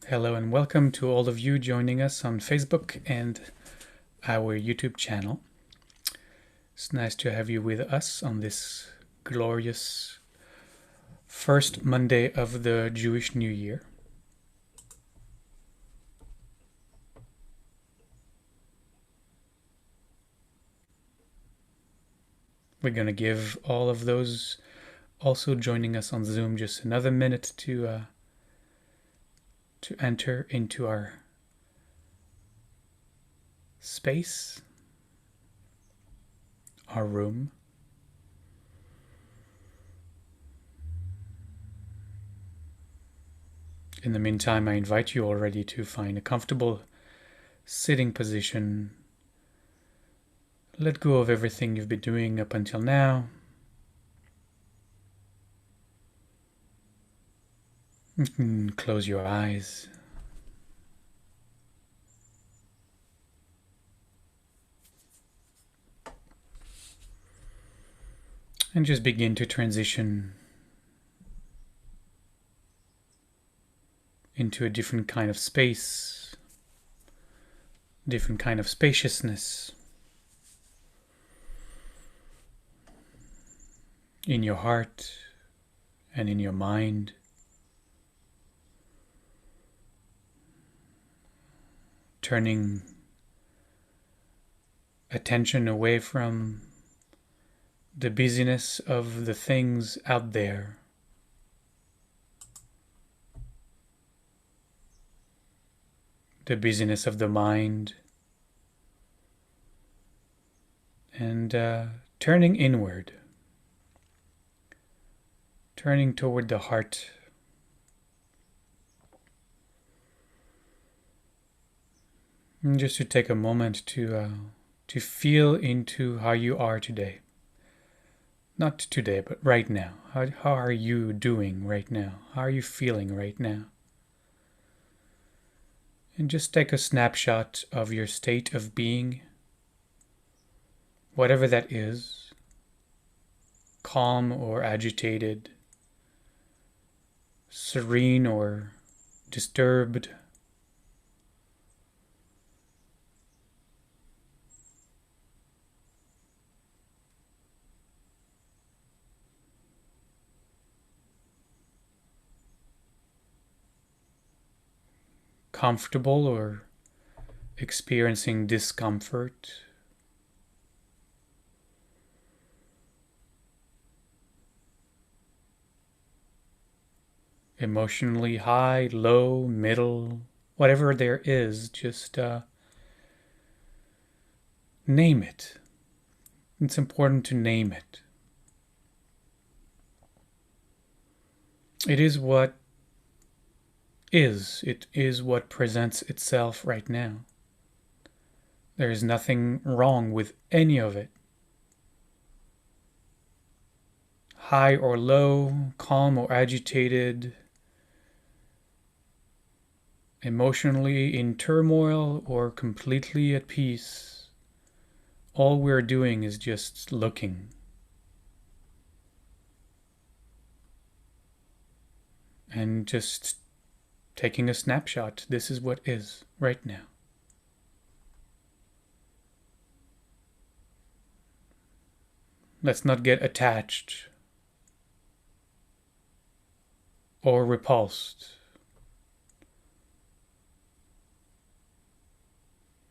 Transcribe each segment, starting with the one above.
Hello and welcome to all of you joining us on Facebook and our YouTube channel. It's nice to have you with us on this glorious first Monday of the Jewish New Year. We're going to give all of those also joining us on Zoom just another minute to enter into our space, our room. In the meantime, I invite you already to find a comfortable sitting position. Let go of everything you've been doing up until now. You can close your eyes. And just begin to transition into a different kind of space, different kind of spaciousness in your heart and in your mind. Turning attention away from the busyness of the things out there. The busyness of the mind. And turning inward. Turning toward the heart. And just to take a moment to feel into how you are today. Not today, but right now. How are you doing right now? How are you feeling right now? And just take a snapshot of your state of being, whatever that is, calm or agitated, serene or disturbed. Comfortable or experiencing discomfort. Emotionally high, low, middle, whatever there is, just name it. It's important to name it. It is what is. It is what presents itself right now. There is nothing wrong with any of it. High or low, calm or agitated, emotionally in turmoil or completely at peace. All we're doing is just looking. And just taking a snapshot. This is what is right now. Let's not get attached or repulsed.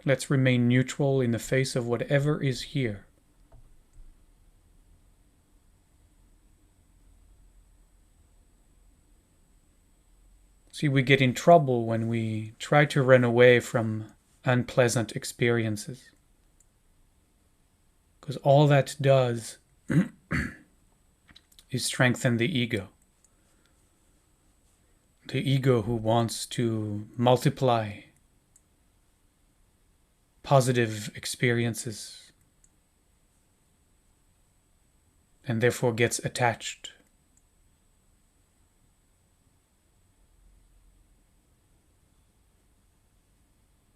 Let's remain neutral in the face of whatever is here. See, we get in trouble when we try to run away from unpleasant experiences. Because all that does is strengthen the ego. The ego who wants to multiply positive experiences and therefore gets attached.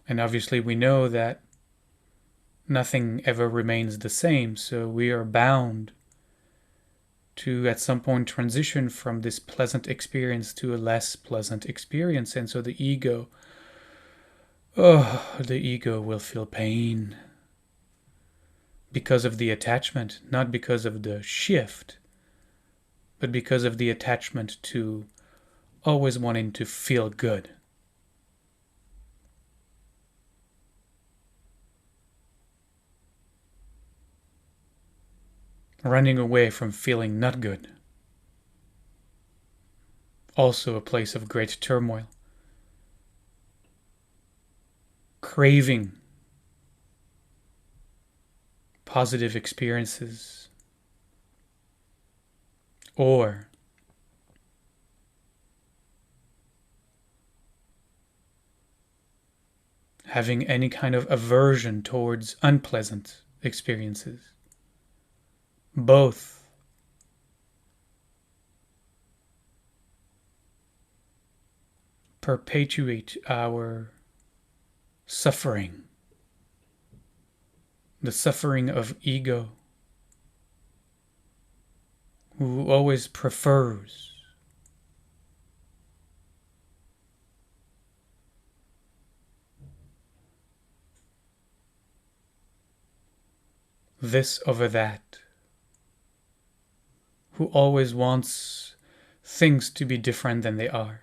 And obviously we know that nothing ever remains the same, so we are bound to at some point transition from this pleasant experience to a less pleasant experience. And so the ego will feel pain because of the attachment, not because of the shift, but because of the attachment to always wanting to feel good. Running away from feeling not good. Also a place of great turmoil. Craving positive experiences, or having any kind of aversion towards unpleasant experiences. Both perpetuate our suffering, the suffering of ego, who always prefers this over that, who always wants things to be different than they are.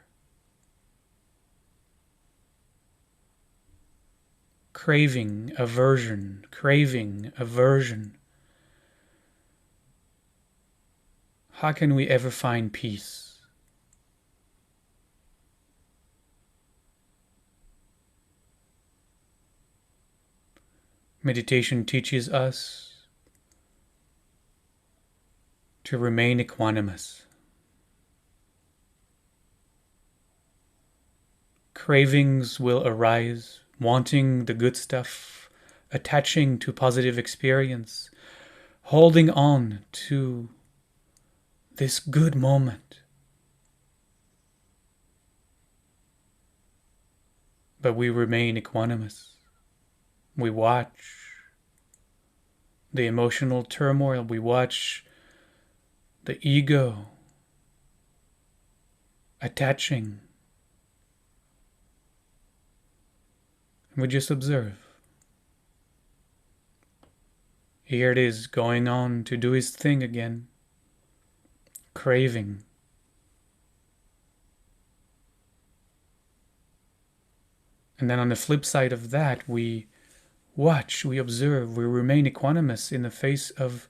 Craving, aversion, craving, aversion. How can we ever find peace? Meditation teaches us to remain equanimous. Cravings will arise, wanting the good stuff, attaching to positive experience, holding on to this good moment. But we remain equanimous. We watch the emotional turmoil. We watch the ego attaching. We just observe. Here it is, going on to do his thing again. Craving. And then on the flip side of that, we watch, we observe, we remain equanimous in the face of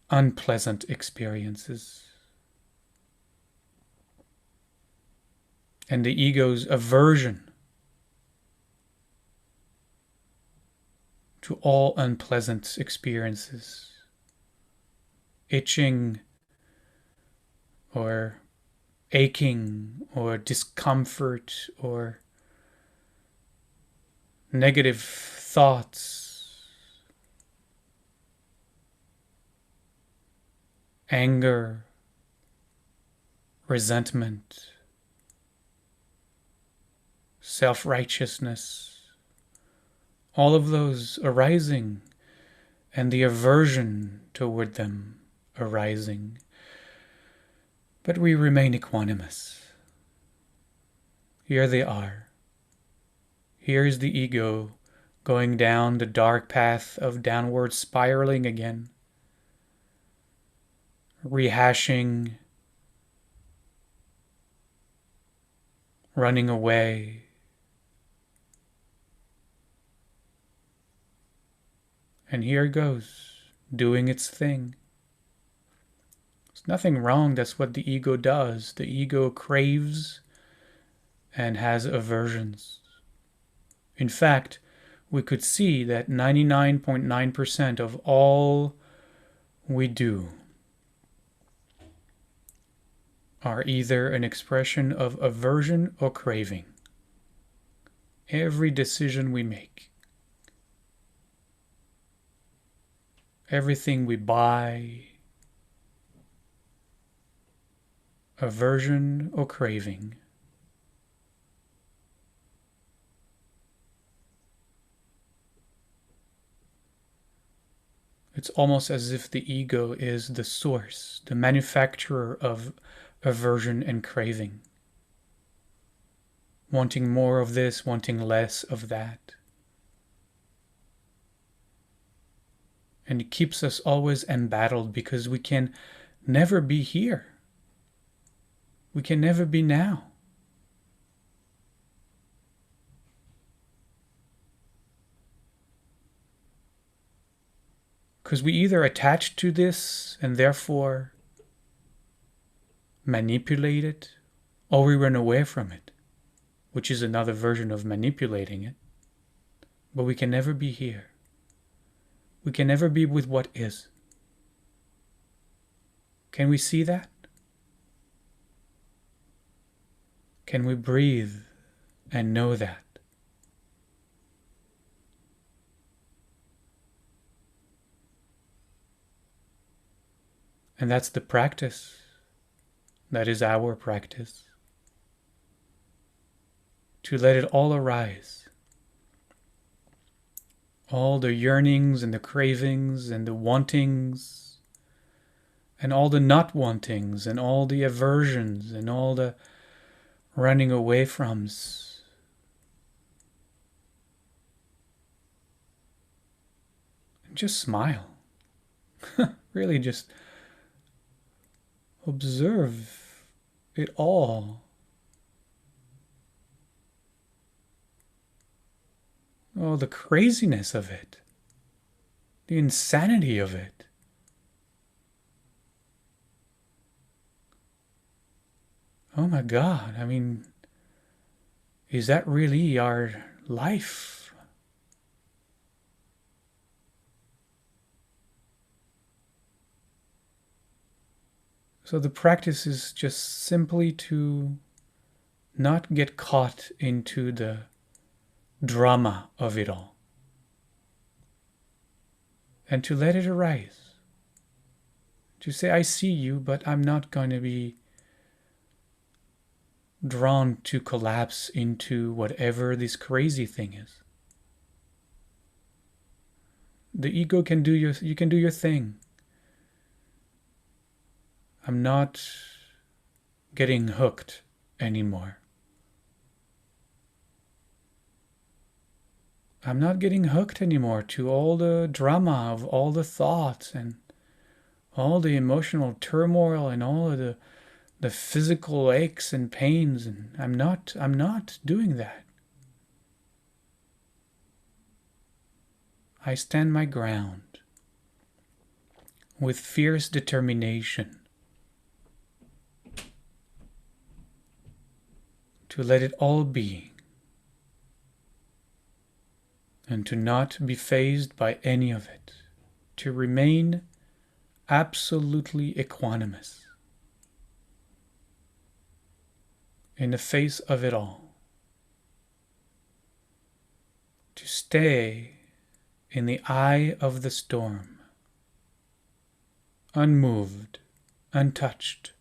unpleasant experiences. And the ego's aversion to all unpleasant experiences, itching or aching or discomfort or negative thoughts, anger, resentment, self-righteousness, all of those arising and the aversion toward them arising. But we remain equanimous. Here they are. Here is the ego going down the dark path of downward spiraling again, rehashing, running away, and here it goes, doing its thing. There's nothing wrong, that's what the ego does. The ego craves and has aversions. In fact, we could see that 99.9% of all we do are either an expression of aversion or craving. Every decision we make, everything we buy, aversion or craving. It's almost as if the ego is the source, the manufacturer of aversion and craving. Wanting more of this, wanting less of that. And it keeps us always embattled because we can never be here. We can never be now. Because we either attach to this and therefore manipulate it, or we run away from it, which is another version of manipulating it. But we can never be here. We can never be with what is. Can we see that? Can we breathe and know that? And that's the practice. That is our practice. To let it all arise. All the yearnings and the cravings and the wantings and all the not wantings and all the aversions and all the running away froms. And just smile. Really just observe it all. Oh, the craziness of it. The insanity of it. Oh my God, I mean, is that really our life? So the practice is just simply to not get caught into the drama of it all. And to let it arise. To say, I see you, but I'm not going to be drawn to collapse into whatever this crazy thing is. The ego can do you can do your thing. I'm not getting hooked anymore. I'm not getting hooked anymore to all the drama of all the thoughts and all the emotional turmoil and all of the physical aches and pains, and I'm not doing that. I stand my ground with fierce determination to let it all be and to not be fazed by any of it, to remain absolutely equanimous in the face of it all, to stay in the eye of the storm, unmoved, untouched.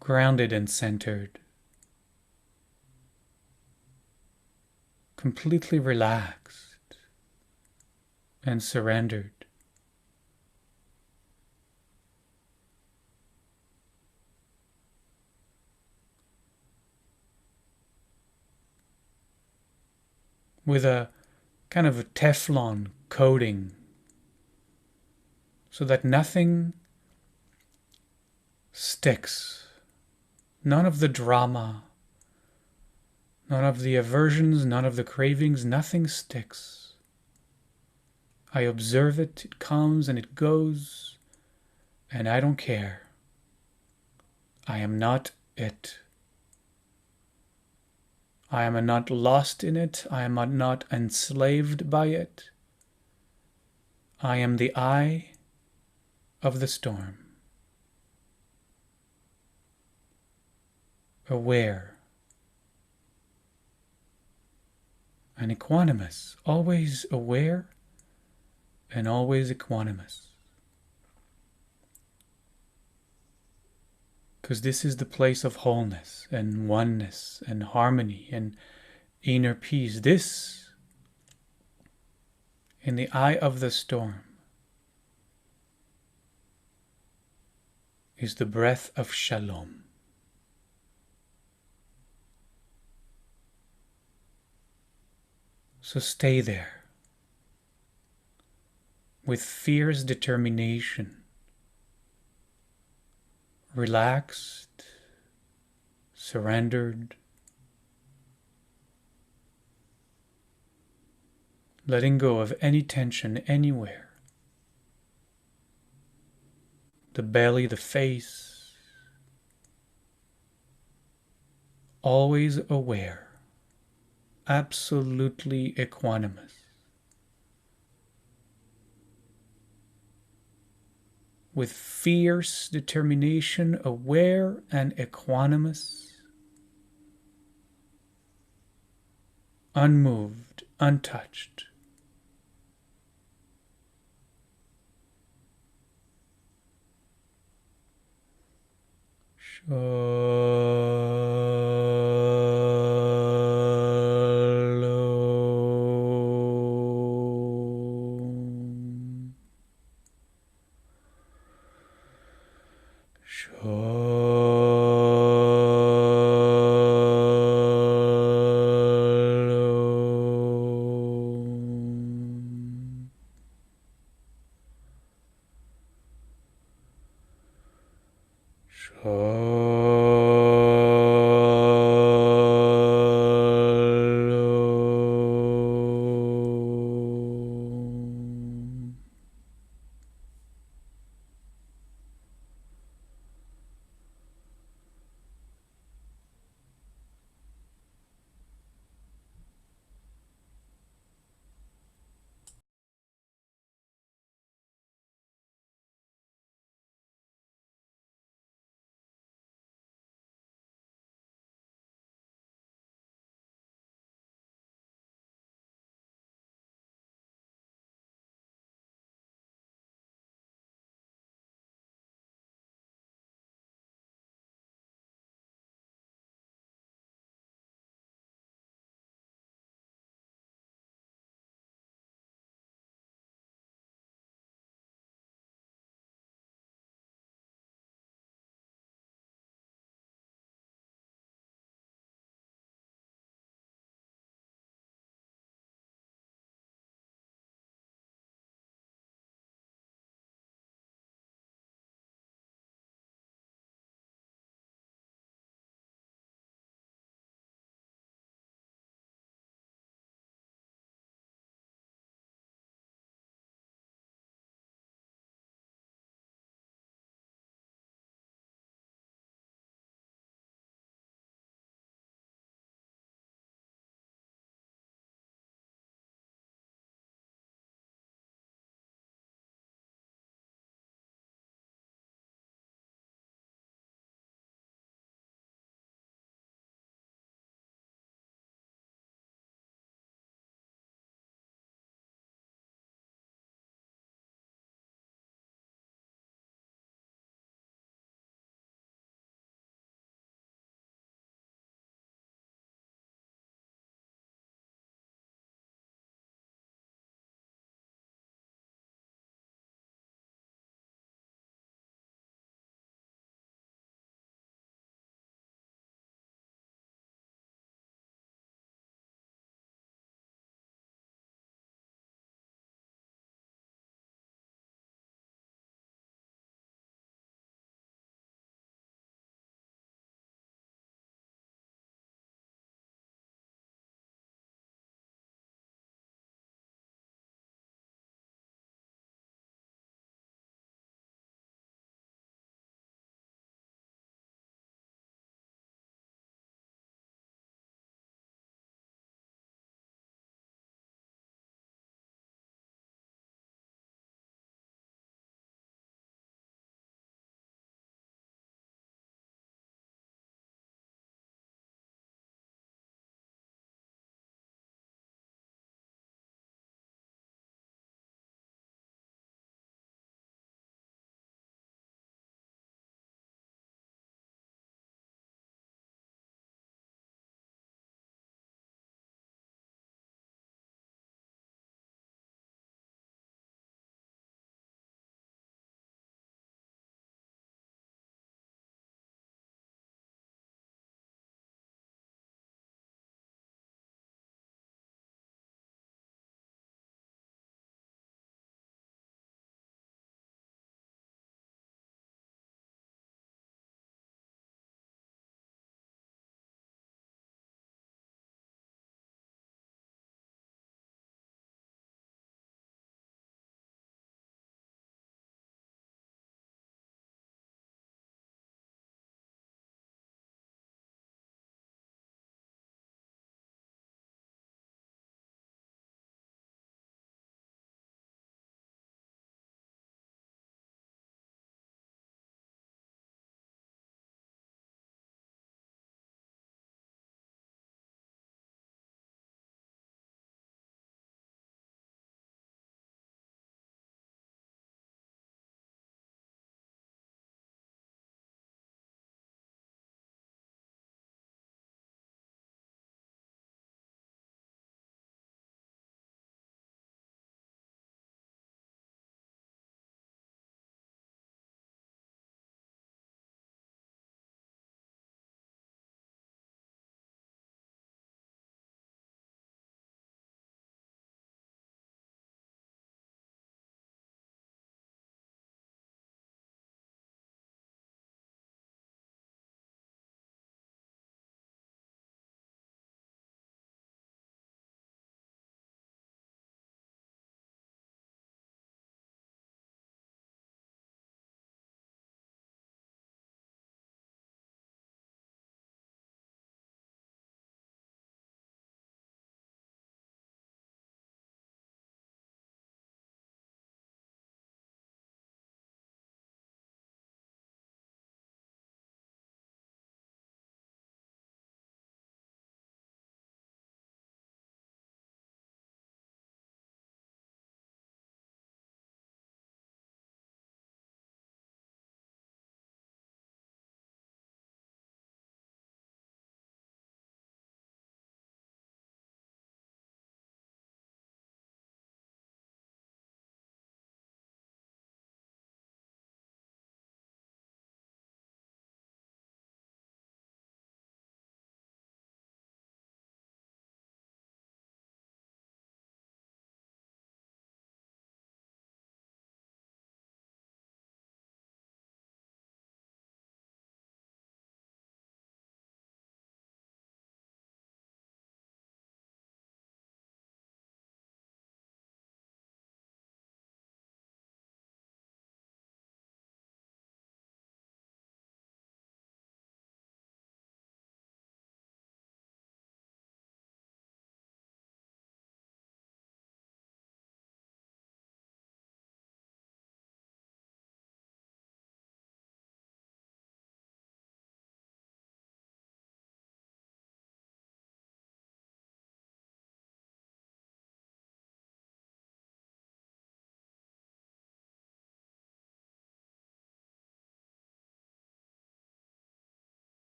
Grounded and centered, completely relaxed and surrendered. With a kind of a Teflon coating so that nothing sticks. None of the drama, none of the aversions, none of the cravings, nothing sticks. I observe it, it comes and it goes, and I don't care. I am not it. I am not lost in it. I am not enslaved by it. I am the eye of the storm. Aware and equanimous, always aware and always equanimous. because this is the place of wholeness and oneness and harmony and inner peace. This, in the eye of the storm, is the breath of shalom. So stay there with fierce determination, relaxed, surrendered, letting go of any tension anywhere. The belly, the face, always aware, absolutely equanimous. With fierce determination, aware and equanimous, unmoved, untouched. Shalom. Shalom. Shalom.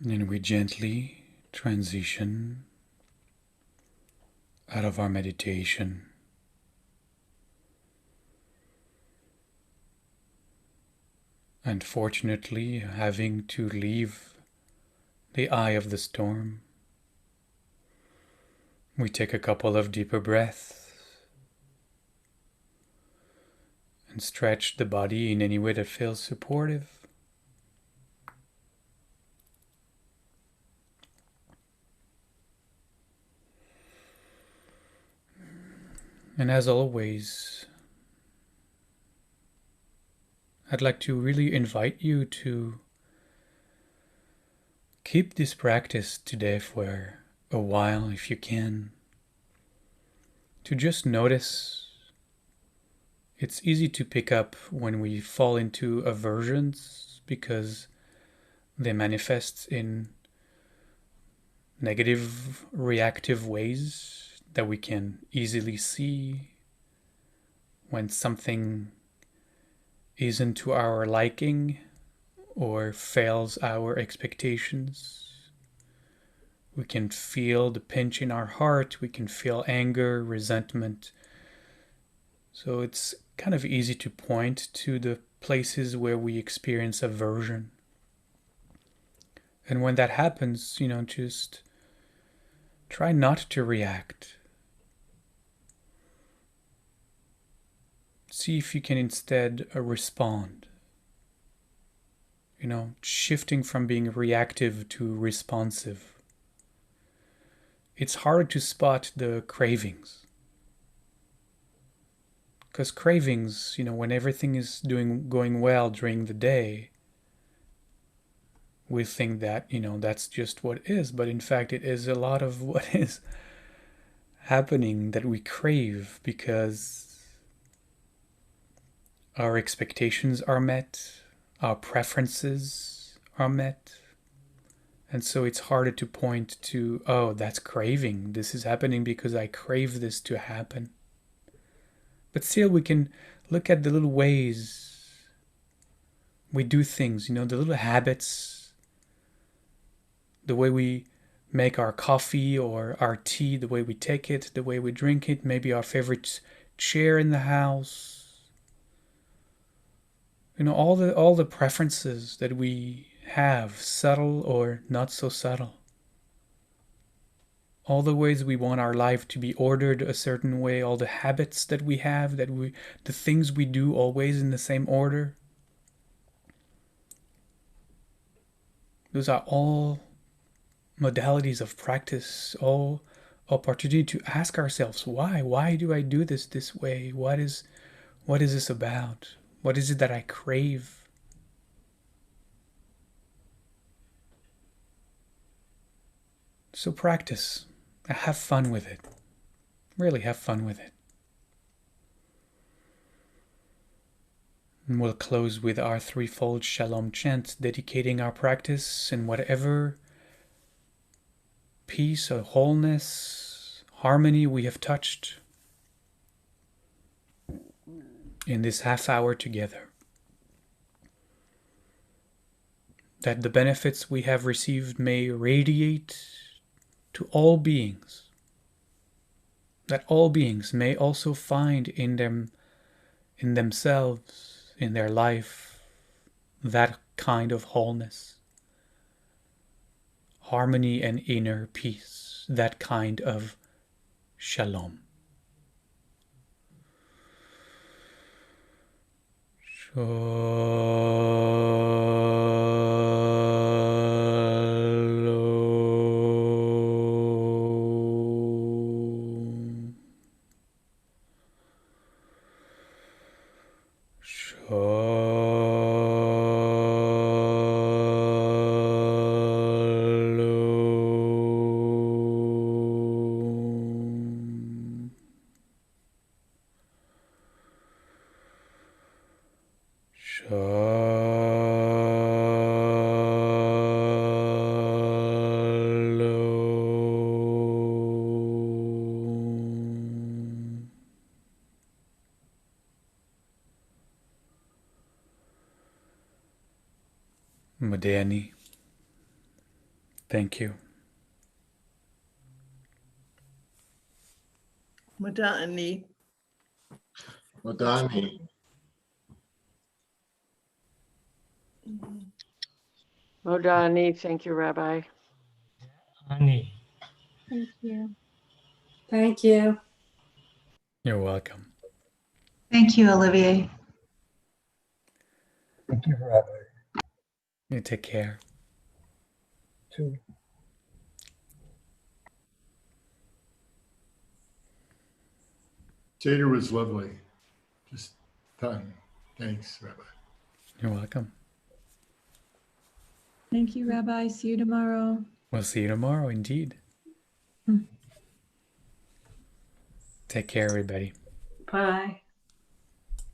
And we gently transition out of our meditation. Unfortunately, having to leave the eye of the storm, we take a couple of deeper breaths and stretch the body in any way that feels supportive. And as always, I'd like to really invite you to keep this practice today for a while if you can. To just notice. It's easy to pick up when we fall into aversions because they manifest in negative, reactive ways that we can easily see when something isn't to our liking or fails our expectations. We can feel the pinch in our heart, we can feel anger, resentment. So it's kind of easy to point to the places where we experience aversion. And when that happens, just try not to react. See if you can instead respond. Shifting from being reactive to responsive. It's hard to spot the cravings. Because cravings, when everything is going well during the day, we think that, that's just what is. But in fact, it is a lot of what is happening that we crave because our expectations are met, our preferences are met. And so it's harder to point to, oh, that's craving. This is happening because I crave this to happen. But still, we can look at the little ways we do things, the little habits, the way we make our coffee or our tea, the way we take it, the way we drink it, maybe our favorite chair in the house. All the preferences that we have, subtle or not so subtle. All the ways we want our life to be ordered a certain way, all the habits that we have, the things we do always in the same order. Those are all modalities of practice, all opportunity to ask ourselves, why? Why do I do this way? What is this about? What is it that I crave? So practice. Have fun with it. Really have fun with it. And we'll close with our threefold Shalom chant, dedicating our practice in whatever peace or wholeness, harmony we have touched in this half hour together. That the benefits we have received may radiate to all beings, that all beings may also find in themselves, in their life, that kind of wholeness, harmony and inner peace, that kind of shalom. Moderne. Thank you. Madani. Madani. Modani, thank you, Rabbi. Ani. Thank you. Thank you. You're welcome. Thank you, Olivier. Thank you, Rabbi. You take care. Too. Jada was lovely. Just fun. Thanks, Rabbi. You're welcome. Thank you, Rabbi. See you tomorrow. We'll see you tomorrow, indeed. Mm. Take care, everybody. Bye.